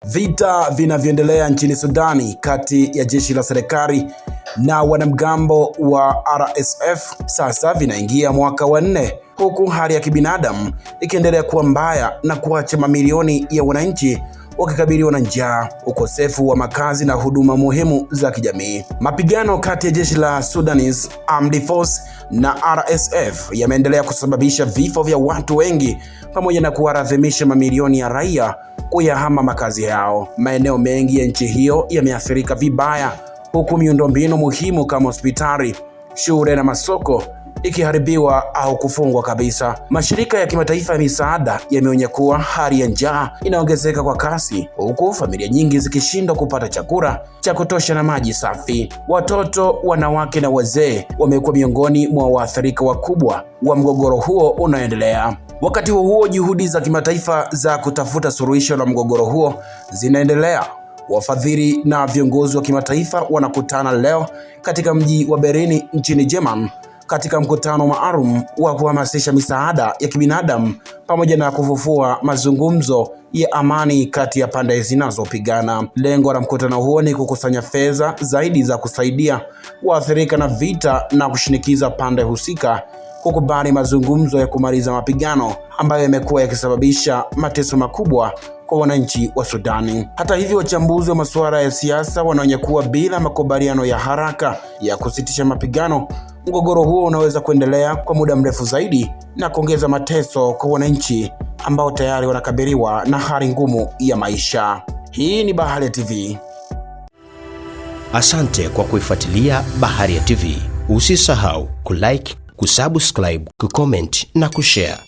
Vita vinavyoendelea nchini Sudani kati ya jeshi la serikali na wanamgambo wa RSF sasa vinaingia mwaka wa 4, huku hali ya kibinadamu ikiendelea kuwa mbaya na kuacha mamilioni ya wananchi wakikabiliwa na njaa, ukosefu wa makazi na huduma muhimu za kijamii. Mapigano kati ya jeshi la Sudanese Armed Force na RSF yameendelea kusababisha vifo vya watu wengi pamoja na kuwalazimisha mamilioni ya raia kuyahama makazi yao. Maeneo mengi ya nchi hiyo yameathirika vibaya, huku miundombinu muhimu kama hospitali, shule na masoko ikiharibiwa au kufungwa kabisa. Mashirika ya kimataifa ya misaada yameonya kuwa hali ya njaa inaongezeka kwa kasi, huku familia nyingi zikishindwa kupata chakula cha kutosha na maji safi. Watoto, wanawake na wazee wamekuwa miongoni mwa waathirika wakubwa wa mgogoro huo unaoendelea. Wakati huo, juhudi za kimataifa za kutafuta suluhisho la mgogoro huo zinaendelea. Wafadhili na viongozi wa kimataifa wanakutana leo katika mji wa Berlin nchini Germany katika mkutano maalum wa kuhamasisha misaada ya kibinadamu pamoja na kufufua mazungumzo ya amani kati ya pande zinazopigana. Lengo la mkutano huo ni kukusanya fedha zaidi za kusaidia waathirika na vita na kushinikiza pande husika kukubali mazungumzo ya kumaliza mapigano ambayo yamekuwa yakisababisha mateso makubwa kwa wananchi wa Sudani. Hata hivyo, wachambuzi wa masuala ya siasa wanaonya kuwa bila makubaliano ya haraka ya kusitisha mapigano, mgogoro huo unaweza kuendelea kwa muda mrefu zaidi na kuongeza mateso kwa wananchi ambao tayari wanakabiliwa na hali ngumu ya maisha. Hii ni Baharia TV. Asante kwa kuifuatilia Baharia TV. Usisahau kulike, kusubscribe, kucomment na kushare.